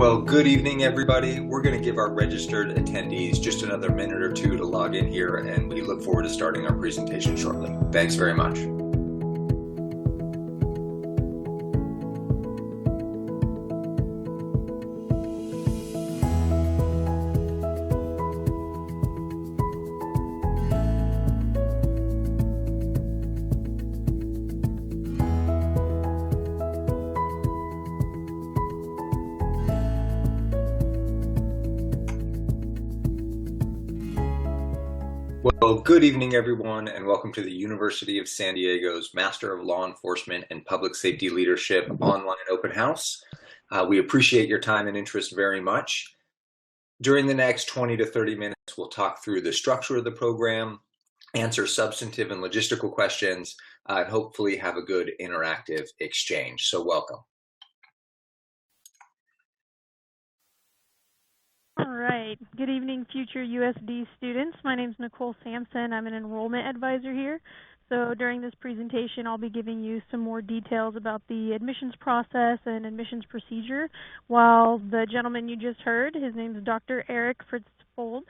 Well, good evening, everybody. We're going to give our registered attendees just another minute or two to log in here, and we look forward to starting our presentation shortly. Thanks very much. Well, good evening, everyone, and welcome to the University of San Diego's Master of Law Enforcement and Public Safety Leadership online open house. We appreciate your time and interest very much. During the next 20 to 30 minutes, we'll talk through the structure of the program, answer substantive and logistical questions, and hopefully have a good interactive exchange. So welcome. All right. Good evening, future USD students. My name is Nicole Sampson. I'm an enrollment advisor here. So during this presentation, I'll be giving you some more details about the admissions process and admissions procedure, while the gentleman you just heard, his name is Dr. Eric Fritzfold.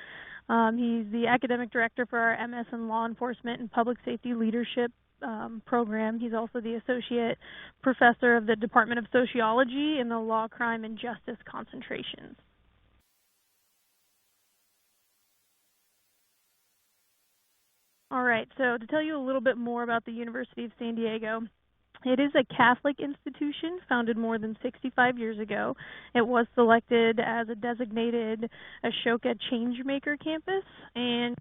He's the academic director for our MS in Law Enforcement and Public Safety Leadership program. He's also the associate professor of the Department of Sociology in the Law, Crime, and Justice concentrations. All right, so to tell you a little bit more about the University of San Diego, it is a Catholic institution founded more than 65 years ago. It was selected as a designated Ashoka Changemaker campus, and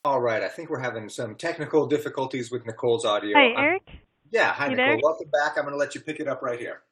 All right, I think we're having some technical difficulties with Nicole's audio. Hi, Eric. Hi, You Nicole. there? Welcome back. I'm going to let you pick it up right here.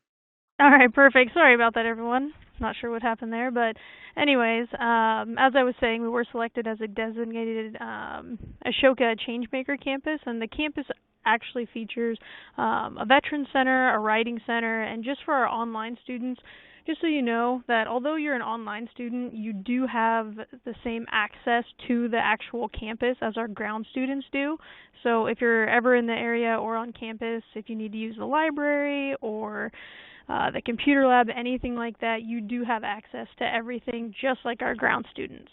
All right, perfect. Sorry about that, everyone. Not sure what happened there, but anyways, as I was saying, we were selected as a designated Ashoka Changemaker campus, and the campus actually features a veteran center, a writing center, and just for our online students, just so you know that although you're an online student, you do have the same access to the actual campus as our ground students do. So if you're ever in the area or on campus, if you need to use the library or the computer lab, anything like that, you do have access to everything just like our ground students.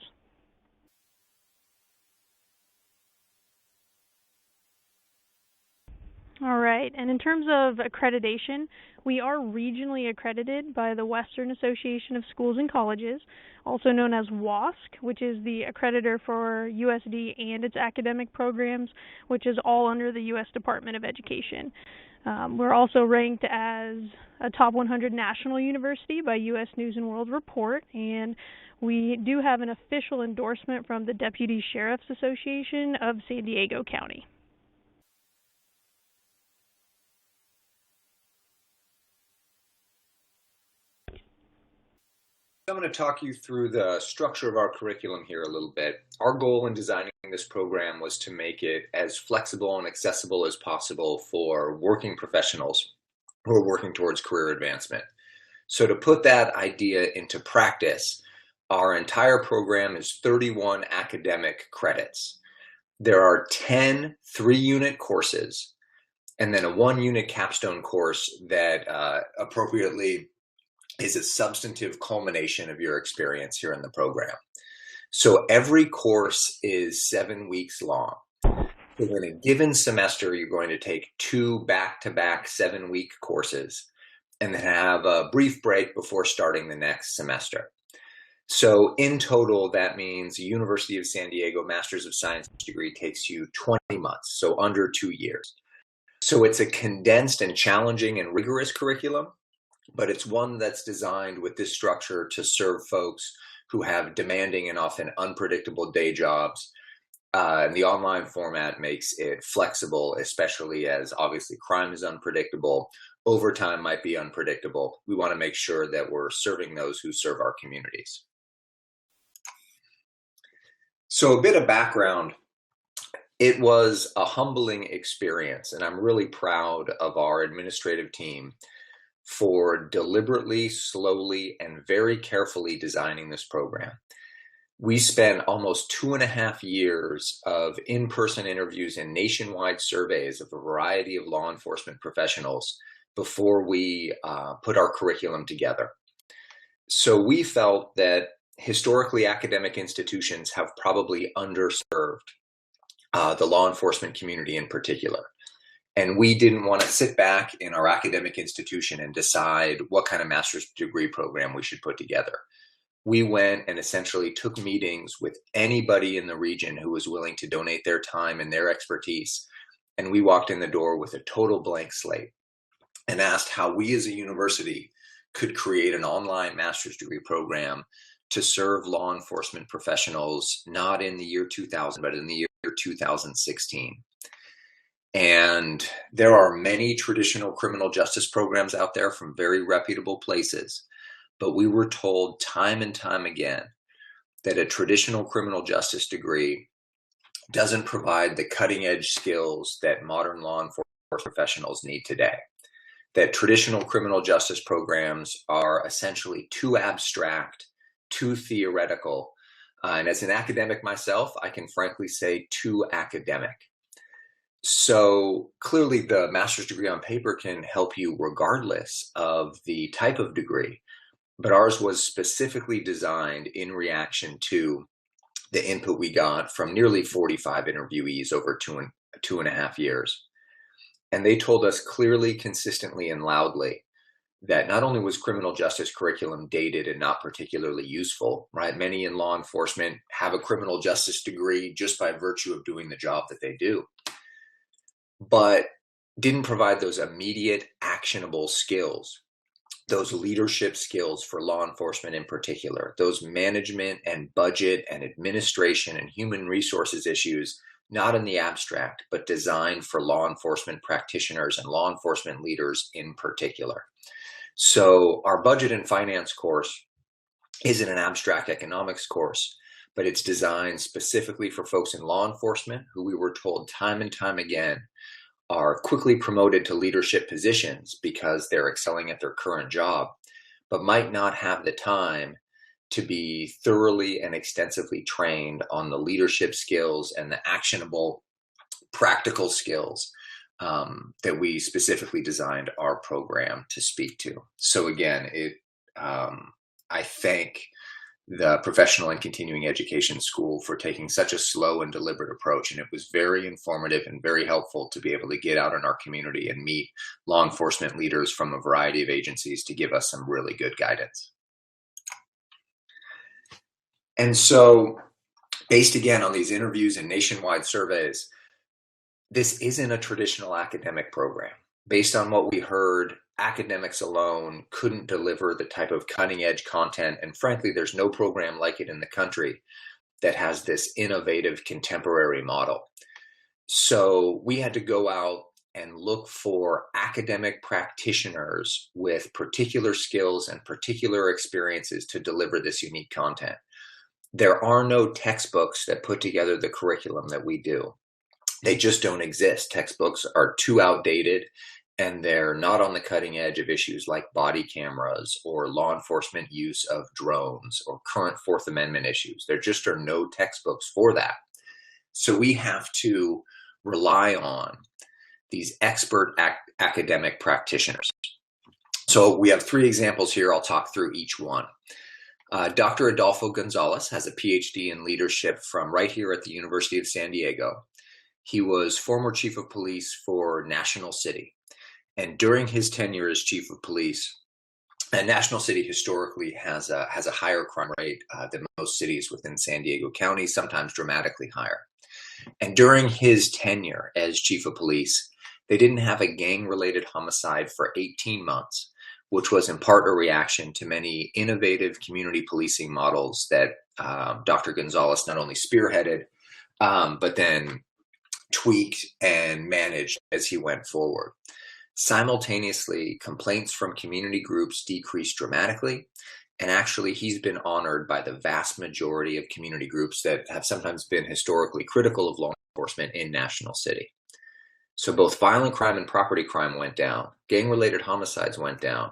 All right, and in terms of accreditation, we are regionally accredited by the Western Association of Schools and Colleges, also known as WASC, which is the accreditor for USD and its academic programs, which is all under the U.S. Department of Education. We're also ranked as a top 100 national university by U.S. News and World Report, and we do have an official endorsement from the Deputy Sheriff's Association of San Diego County. I'm going to talk you through the structure of our curriculum here a little bit. Our goal in designing this program was to make it as flexible and accessible as possible for working professionals who are working towards career advancement. So to put that idea into practice, our entire program is 31 academic credits. There are 10 3-unit courses and then a 1-unit capstone course that appropriately is a substantive culmination of your experience here in the program. So every course is 7 weeks long. So in a given semester, you're going to take 2 back-to-back 7-week courses. and then have a brief break before starting the next semester. So in total, that means the University of San Diego Master's of Science degree takes you 20 months, so under 2 years. So it's a condensed and challenging and rigorous curriculum, but it's one that's designed with this structure to serve folks who have demanding and often unpredictable day jobs. And the online format makes it flexible, especially as obviously crime is unpredictable. Overtime might be unpredictable. We want to make sure that we're serving those who serve our communities. So a bit of background. It was a humbling experience, and I'm really proud of our administrative team for deliberately, slowly, and very carefully designing this program. We spent almost 2.5 years of in-person interviews and nationwide surveys of a variety of law enforcement professionals before we put our curriculum together. So we felt that historically academic institutions have probably underserved the law enforcement community in particular. And we didn't want to sit back in our academic institution and decide what kind of master's degree program we should put together. We went and essentially took meetings with anybody in the region who was willing to donate their time and their expertise. And we walked in the door with a total blank slate and asked how we as a university could create an online master's degree program to serve law enforcement professionals, not in the year 2000, but in the year 2016. And there are many traditional criminal justice programs out there from very reputable places, but we were told time and time again that a traditional criminal justice degree doesn't provide the cutting edge skills that modern law enforcement professionals need today. That traditional criminal justice programs are essentially too abstract, too theoretical, and as an academic myself, I can frankly say too academic. So clearly the master's degree on paper can help you regardless of the type of degree, but ours was specifically designed in reaction to the input we got from nearly 45 interviewees over 2.5 years. And they told us clearly, consistently, and loudly that not only was criminal justice curriculum dated and not particularly useful, right? Many in law enforcement have a criminal justice degree just by virtue of doing the job that they do, but didn't provide those immediate actionable skills, those leadership skills for law enforcement in particular, those management and budget and administration and human resources issues, not in the abstract, but designed for law enforcement practitioners and law enforcement leaders in particular. So our budget and finance course isn't an abstract economics course, but it's designed specifically for folks in law enforcement who we were told time and time again are quickly promoted to leadership positions because they're excelling at their current job, but might not have the time to be thoroughly and extensively trained on the leadership skills and the actionable practical skills that we specifically designed our program to speak to. So again, I thank the Professional and Continuing Education School for taking such a slow and deliberate approach. And it was very informative and very helpful to be able to get out in our community and meet law enforcement leaders from a variety of agencies to give us some really good guidance. And so, based again on these interviews and nationwide surveys, this isn't a traditional academic program. Based on what we heard, academics alone couldn't deliver the type of cutting edge content. And frankly, there's no program like it in the country that has this innovative contemporary model. So we had to go out and look for academic practitioners with particular skills and particular experiences to deliver this unique content. There are no textbooks that put together the curriculum that we do. They just don't exist. Textbooks are too outdated, and they're not on the cutting edge of issues like body cameras or law enforcement use of drones or current Fourth Amendment issues. There just are no textbooks for that. So we have to rely on these expert academic practitioners. So we have 3 examples here. I'll talk through each one. Dr. Adolfo Gonzalez has a PhD in leadership from right here at the University of San Diego. He was former chief of police for National City, And during his tenure as chief of police, and National City historically has a higher crime rate than most cities within San Diego County, sometimes dramatically higher. And during his tenure as chief of police, they didn't have a gang-related homicide for 18 months, which was in part a reaction to many innovative community policing models that Dr. Gonzalez not only spearheaded, but then tweaked and managed as he went forward. Simultaneously, complaints from community groups decreased dramatically, and actually he's been honored by the vast majority of community groups that have sometimes been historically critical of law enforcement in National City. So both violent crime and property crime went down, gang-related homicides went down,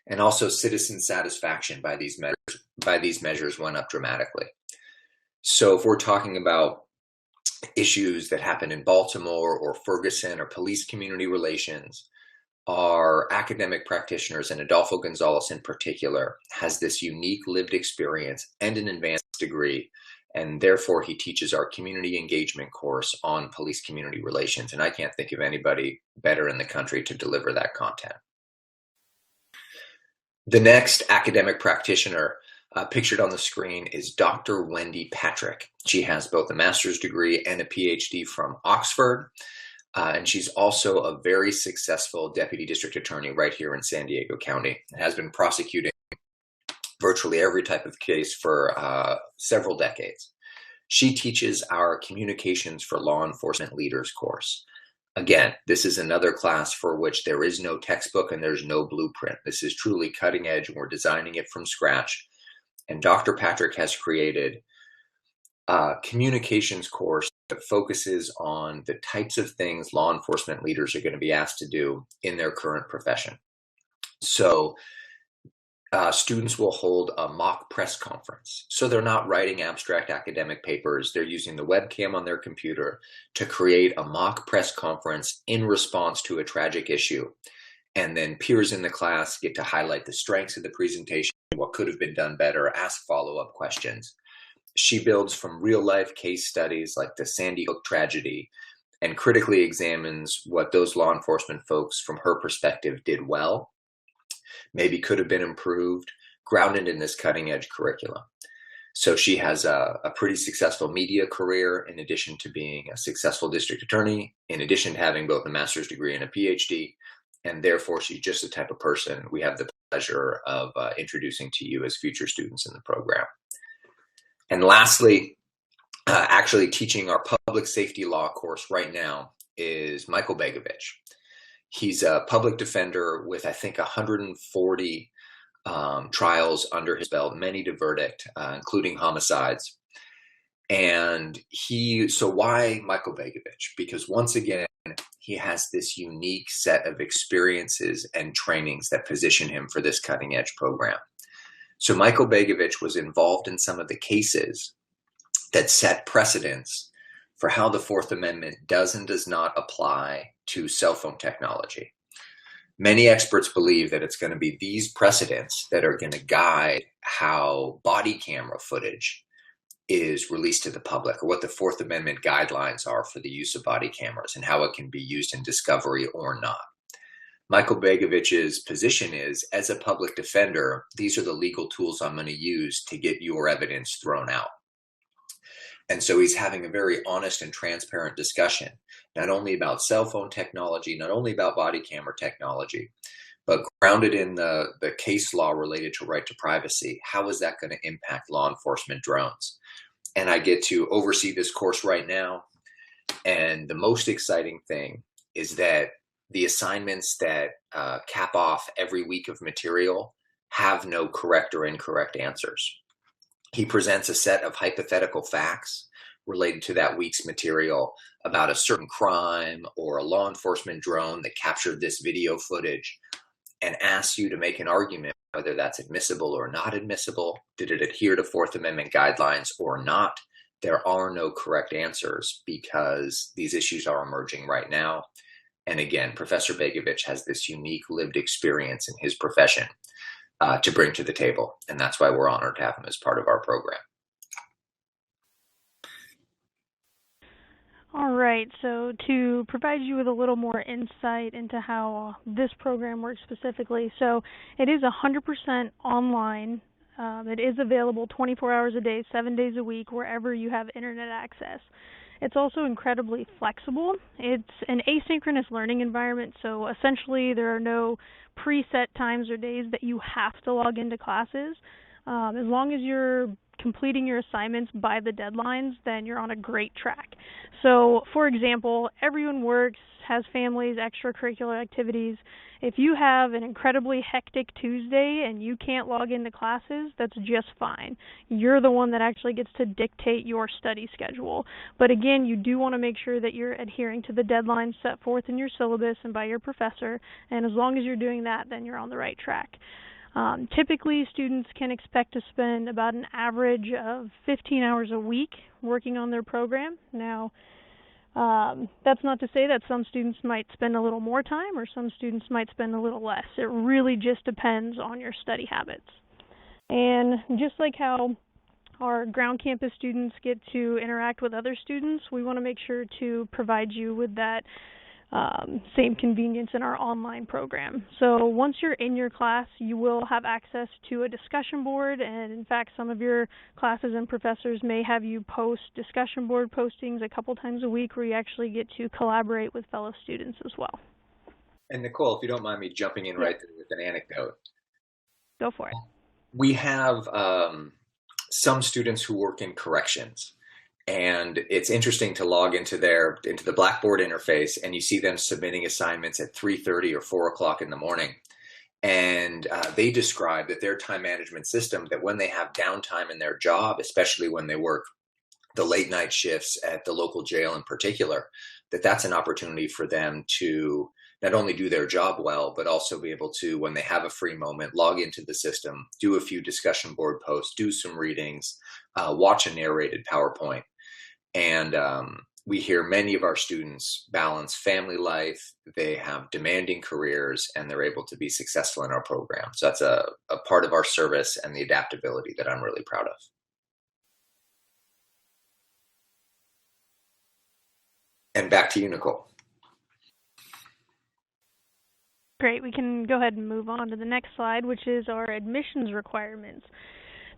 and also citizen satisfaction by these measures went up dramatically. So if we're talking about issues that happen in Baltimore or Ferguson or police community relations, our academic practitioners, and Adolfo Gonzalez in particular, has this unique lived experience and an advanced degree, and therefore he teaches our community engagement course on police community relations, and I can't think of anybody better in the country to deliver that content. The next academic practitioner pictured on the screen is Dr. Wendy Patrick. She has both a master's degree and a PhD from Oxford. And she's also a very successful deputy district attorney right here in San Diego County, and has been prosecuting virtually every type of case for several decades. She teaches our Communications for Law Enforcement Leaders course. Again, this is another class for which there is no textbook and there's no blueprint. This is truly cutting edge, and we're designing it from scratch. And Dr. Patrick has created a communications course that focuses on the types of things law enforcement leaders are going to be asked to do in their current profession. So students will hold a mock press conference. So they're not writing abstract academic papers. They're using the webcam on their computer to create a mock press conference in response to a tragic issue. And then peers in the class get to highlight the strengths of the presentation, what could have been done better, ask follow-up questions. She builds from real-life case studies like the Sandy Hook tragedy and critically examines what those law enforcement folks, from her perspective, did well, maybe could have been improved, grounded in this cutting-edge curriculum. So she has a pretty successful media career in addition to being a successful district attorney, in addition to having both a master's degree and a PhD, and therefore she's just the type of person we have the pleasure of introducing to you as future students in the program. And lastly, actually teaching our public safety law course right now is Michael Begovich. He's a public defender with, I think, 140 trials under his belt, many to verdict, including homicides. And so why Michael Begovich? Because once again, he has this unique set of experiences and trainings that position him for this cutting edge program. So Michael Begovich was involved in some of the cases that set precedents for how the Fourth Amendment does and does not apply to cell phone technology. Many experts believe that it's going to be these precedents that are going to guide how body camera footage is released to the public, or what the Fourth Amendment guidelines are for the use of body cameras and how it can be used in discovery or not. Michael Begovich's position is, as a public defender, these are the legal tools I'm going to use to get your evidence thrown out. And so he's having a very honest and transparent discussion, not only about cell phone technology, not only about body camera technology, but grounded in the case law related to right to privacy. How is that going to impact law enforcement drones? And I get to oversee this course right now. And the most exciting thing is that the assignments that cap off every week of material have no correct or incorrect answers. He presents a set of hypothetical facts related to that week's material about a certain crime or a law enforcement drone that captured this video footage, and asks you to make an argument whether that's admissible or not admissible. Did it adhere to Fourth Amendment guidelines or not? There are no correct answers because these issues are emerging right now. And again, Professor Begovich has this unique lived experience in his profession to bring to the table. And that's why we're honored to have him as part of our program. All right, so to provide you with a little more insight into how this program works specifically, so it is 100% online. It is available 24 hours a day, 7 days a week, wherever you have internet access. It's also incredibly flexible. It's an asynchronous learning environment, so essentially there are no preset times or days that you have to log into classes. As long as you're completing your assignments by the deadlines, then you're on a great track. So, for example, everyone works, has families, extracurricular activities. If you have an incredibly hectic Tuesday and you can't log into classes, that's just fine. You're the one that actually gets to dictate your study schedule. But again, you do want to make sure that you're adhering to the deadlines set forth in your syllabus and by your professor, and as long as you're doing that, then you're on the right track. Typically, students can expect to spend about an average of 15 hours a week working on their program. Now, that's not to say that some students might spend a little more time or some students might spend a little less. It really just depends on your study habits. And just like how our ground campus students get to interact with other students, we want to make sure to provide you with that same convenience in our online program. So once you're in your class, you will have access to a discussion board, and in fact, some of your classes and professors may have you post discussion board postings a couple times a week where you actually get to collaborate with fellow students as well. And Nicole, if you don't mind me jumping in Yeah, right there with an anecdote, go for it. we have some students who work in corrections. And it's interesting to log into the Blackboard interface, and you see them submitting assignments at 3:30 or 4 o'clock in the morning. And they describe that their time management system, that when they have downtime in their job, especially when they work the late night shifts at the local jail in particular, that's an opportunity for them to not only do their job well, but also be able to, when they have a free moment, log into the system, do a few discussion board posts, do some readings, watch a narrated PowerPoint. And we hear many of our students balance family life, they have demanding careers, and they're able to be successful in our program. So that's a part of our service and the adaptability that I'm really proud of. And back to you, Nicole. Great, we can go ahead and move on to the next slide, which is our admissions requirements.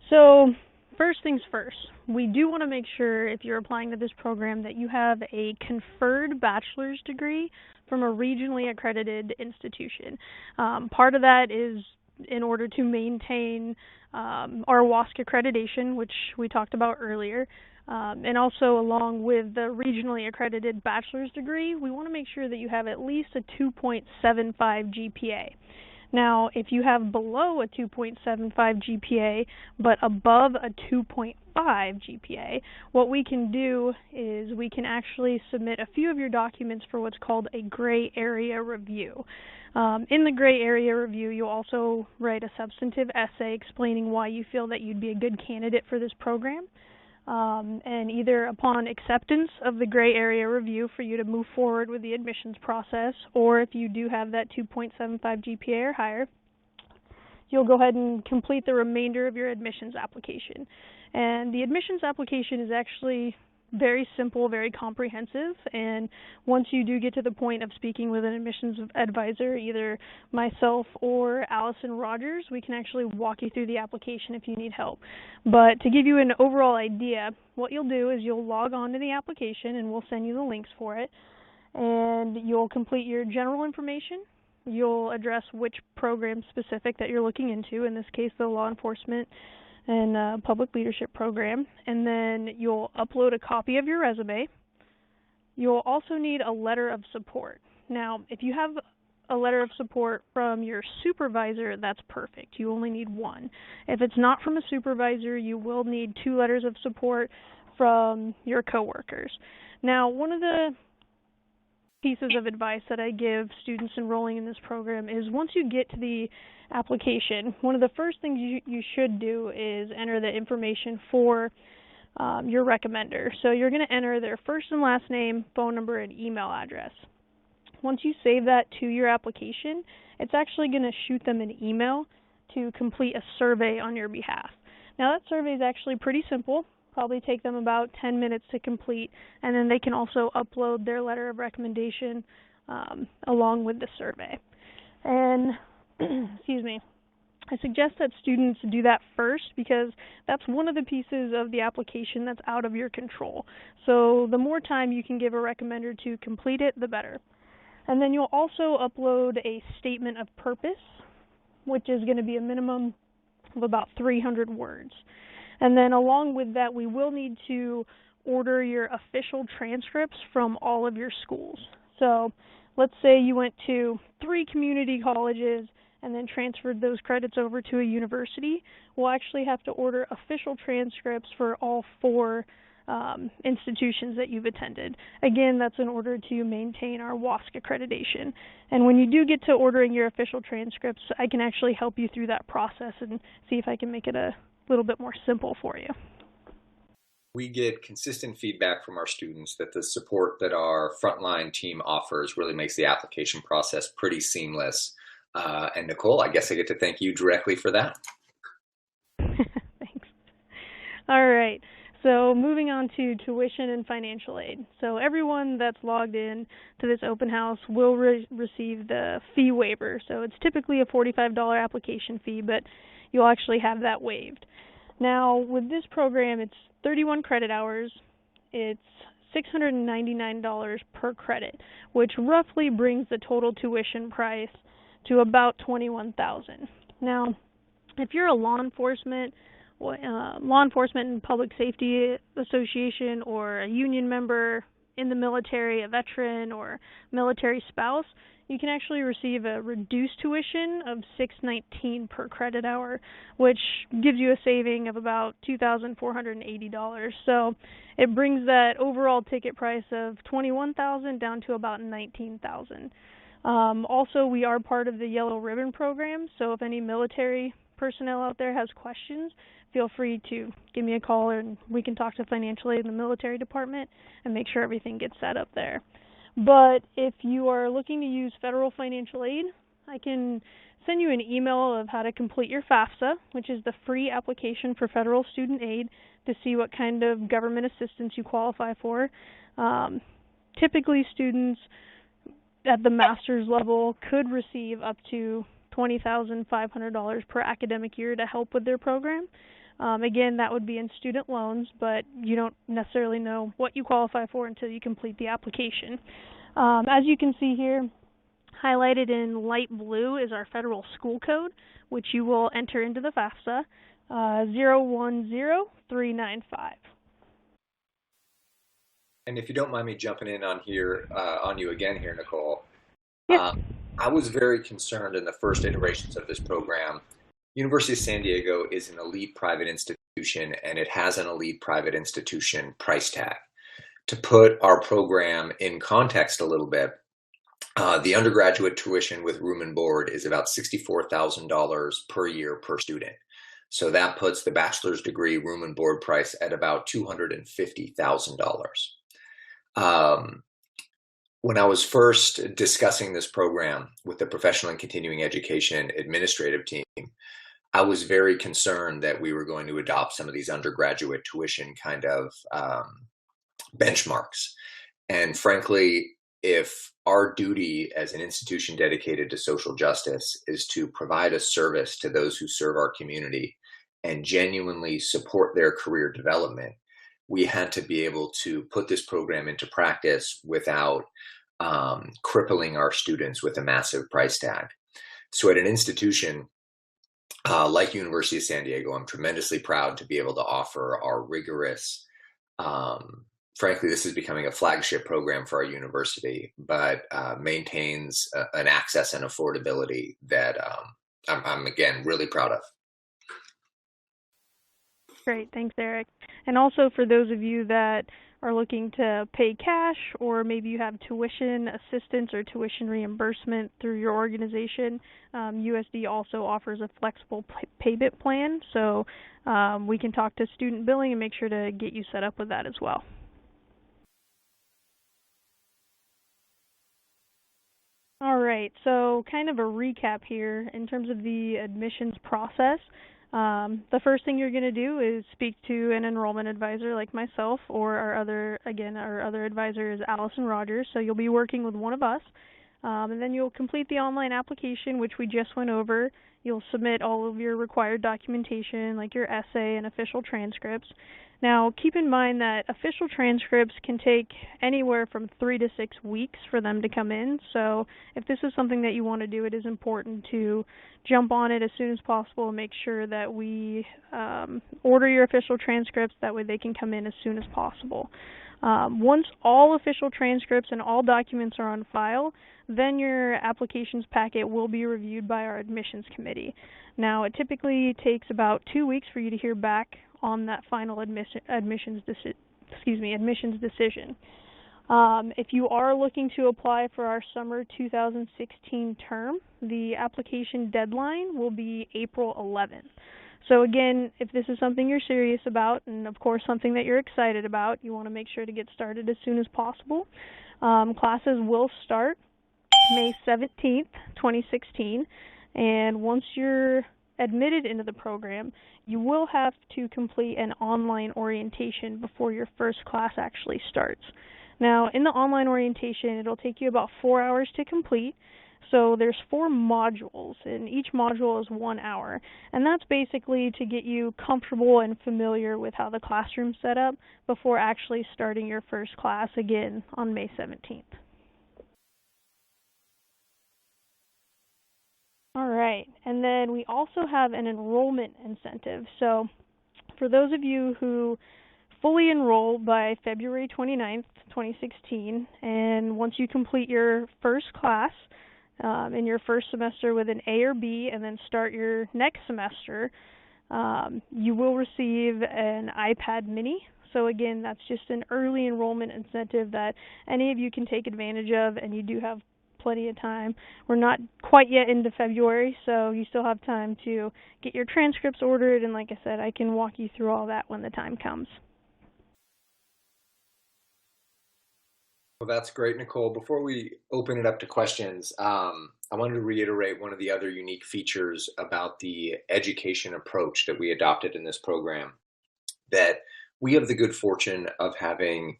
So first things first, we do want to make sure if you're applying to this program that you have a conferred bachelor's degree from a regionally accredited institution. Part of that is in order to maintain our WASC accreditation, which we talked about earlier. And also along with the regionally accredited bachelor's degree, we want to make sure that you have at least a 2.75 GPA. Now, if you have below a 2.75 GPA but above a 2.5 GPA, what we can do is we can actually submit a few of your documents for what's called a gray area review. In the gray area review, you'll also write a substantive essay explaining why you feel that you'd be a good candidate for this program. And either upon acceptance of the gray area review for you to move forward with the admissions process, or if you do have that 2.75 GPA or higher, you'll go ahead and complete the remainder of your admissions application. And the admissions application is actually very simple, very comprehensive, and once you do get to the point of speaking with an admissions advisor, either myself or Allison Rogers, we can actually walk you through the application if you need help. But to give you an overall idea, what you'll do is you'll log on to the application and we'll send you the links for it, and you'll complete your general information. You'll address which program specific that you're looking into, in this case the law enforcement and public leadership program, and then you'll upload a copy of your resume. You'll also need a letter of support. Now, if you have a letter of support from your supervisor, that's perfect. You only need one. If it's not from a supervisor, you will need 2 letters of support from your coworkers. Now, one of the pieces of advice that I give students enrolling in this program is once you get to the application, one of the first things you should do is enter the information for your recommender. So you're going to enter their first and last name, phone number, and email address. Once you save that to your application, it's actually going to shoot them an email to complete a survey on your behalf. Now that survey is actually pretty simple. probably take them about 10 minutes to complete, and then they can also upload their letter of recommendation along with the survey. And, excuse me, I suggest that students do that first because that's one of the pieces of the application that's out of your control. So the more time you can give a recommender to complete it, the better. And then you'll also upload a statement of purpose, which is going to be a minimum of about 300 words. And then along with that, we will need to order your official transcripts from all of your schools. So let's say you went to 3 community colleges and then transferred those credits over to a university. We'll actually have to order official transcripts for all 4 institutions that you've attended. Again, that's in order to maintain our WASC accreditation. And when you do get to ordering your official transcripts, I can actually help you through that process and see if I can make it a little bit more simple for you. We get consistent feedback from our students that the support that our frontline team offers really makes the application process pretty seamless. And Nicole, I guess I get to thank you directly for that. Thanks. All right. So moving on to tuition and financial aid. So everyone that's logged in to this open house will receive the fee waiver. So it's typically a $45 application fee, but you'll actually have that waived. Now, with this program, it's 31 credit hours. It's $699 per credit, which roughly brings the total tuition price to about $21,000. Now, if you're a law enforcement and public safety association or a union member in the military, a veteran or military spouse, you can actually receive a reduced tuition of $619 per credit hour, which gives you a saving of about $2,480. So it brings that overall ticket price of $21,000 down to about $19,000. Also, we are part of the Yellow Ribbon program, so if any military personnel out there has questions, feel free to give me a call and we can talk to financial aid in the military department and make sure everything gets set up there. But if you are looking to use federal financial aid, I can send you an email of how to complete your FAFSA, which is the free application for federal student aid, to see what kind of government assistance you qualify for. Typically, students at the master's level could receive up to $20,500 per academic year to help with their program. Again, that would be in student loans, but you don't necessarily know what you qualify for until you complete the application. As you can see here, highlighted in light blue is our federal school code, which you will enter into the FAFSA, 010395. And if you don't mind me jumping in on you again here, Nicole, Yeah. I was very concerned in the first iterations of this program. University of San Diego is an elite private institution, and it has an elite private institution price tag. To put our program in context a little bit, the undergraduate tuition with room and board is about $64,000 per year per student. So that puts the bachelor's degree room and board price at about $250,000. When I was first discussing this program with the professional and continuing education administrative team, I was very concerned that we were going to adopt some of these undergraduate tuition kind of benchmarks. And frankly, if our duty as an institution dedicated to social justice is to provide a service to those who serve our community and genuinely support their career development, we had to be able to put this program into practice without crippling our students with a massive price tag. So at an institution like University of San Diego, I'm tremendously proud to be able to offer our rigorous, frankly, this is becoming a flagship program for our university, but maintains an access and affordability that I'm again, really proud of. Great, thanks, Eric. And also for those of you that are looking to pay cash, or maybe you have tuition assistance or tuition reimbursement through your organization, USD also offers a flexible payment plan, so we can talk to student billing and make sure to get you set up with that as well. All right, so kind of a recap here in terms of the admissions process. The first thing you're going to do is speak to an enrollment advisor like myself, or our other advisor is Allison Rogers, so you'll be working with one of us. And then you'll complete the online application, which we just went over. You'll submit all of your required documentation, like your essay and official transcripts. Now, keep in mind that official transcripts can take anywhere from 3 to 6 weeks for them to come in. So if this is something that you want to do, it is important to jump on it as soon as possible and make sure that we order your official transcripts. That way they can come in as soon as possible. Once all official transcripts and all documents are on file, then your applications packet will be reviewed by our admissions committee. Now, it typically takes about 2 weeks for you to hear back on that final admissions decision. If you are looking to apply for our summer 2016 term, the application deadline will be April 11th. So again, if this is something you're serious about, and of course something that you're excited about, you want to make sure to get started as soon as possible. Classes will start May 17th, 2016, and once you're admitted into the program, you will have to complete an online orientation before your first class actually starts. Now, in the online orientation, it'll take you about 4 hours to complete. So there's 4 modules, and each module is 1 hour. And that's basically to get you comfortable and familiar with how the classroom's set up before actually starting your first class again on May 17th. All right, and then we also have an enrollment incentive. So for those of you who fully enroll by February 29th, 2016, and once you complete your first class in your first semester with an A or B and then start your next semester, you will receive an iPad mini. So again, that's just an early enrollment incentive that any of you can take advantage of, and you do have plenty of time. We're not quite yet into February, so you still have time to get your transcripts ordered, and like I said, I can walk you through all that when the time comes. Well, that's great, Nicole. Before we open it up to questions, I wanted to reiterate one of the other unique features about the education approach that we adopted in this program, that we have the good fortune of having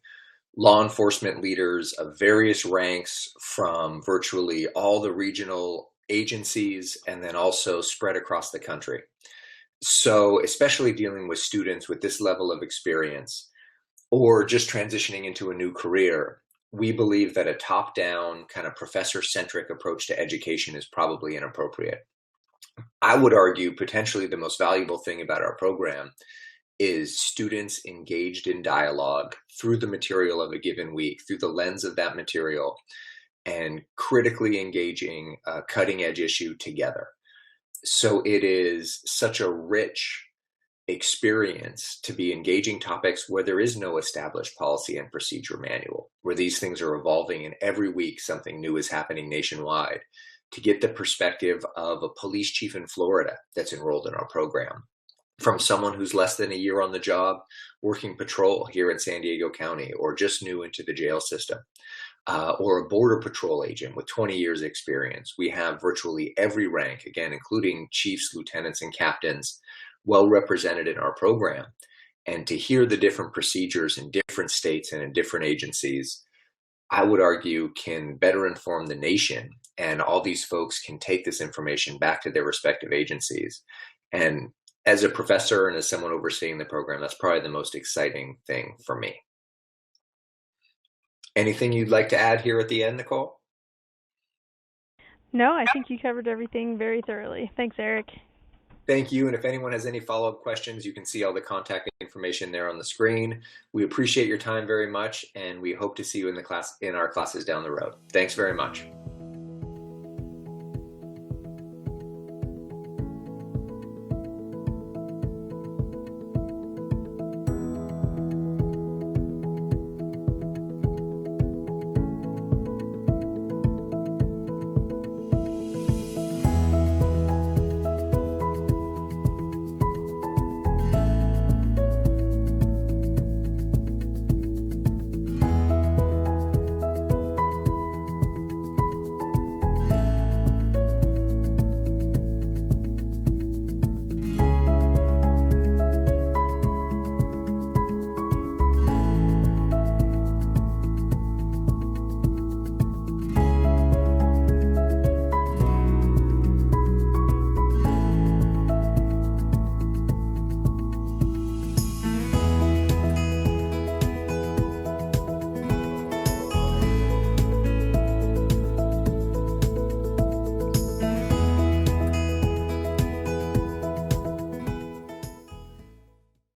law enforcement leaders of various ranks from virtually all the regional agencies and then also spread across the country. So especially dealing with students with this level of experience or just transitioning into a new career, we believe that a top-down kind of professor-centric approach to education is probably inappropriate. I would argue potentially the most valuable thing about our program is students engaged in dialogue through the material of a given week, through the lens of that material, and critically engaging a cutting-edge issue together. So it is such a rich experience to be engaging topics where there is no established policy and procedure manual, where these things are evolving and every week something new is happening nationwide, to get the perspective of a police chief in Florida that's enrolled in our program, from someone who's less than a year on the job working patrol here in San Diego County, or just new into the jail system, or a border patrol agent with 20 years experience. We have virtually every rank, again, including chiefs, lieutenants, and captains, well represented in our program. And to hear the different procedures in different states and in different agencies, I would argue can better inform the nation. And all these folks can take this information back to their respective agencies. And as a professor and as someone overseeing the program, that's probably the most exciting thing for me. Anything you'd like to add here at the end, Nicole? No, I think you covered everything very thoroughly. Thanks, Eric. Thank you. And if anyone has any follow-up questions, you can see all the contact information there on the screen. We appreciate your time very much, and we hope to see you in our classes down the road. Thanks very much.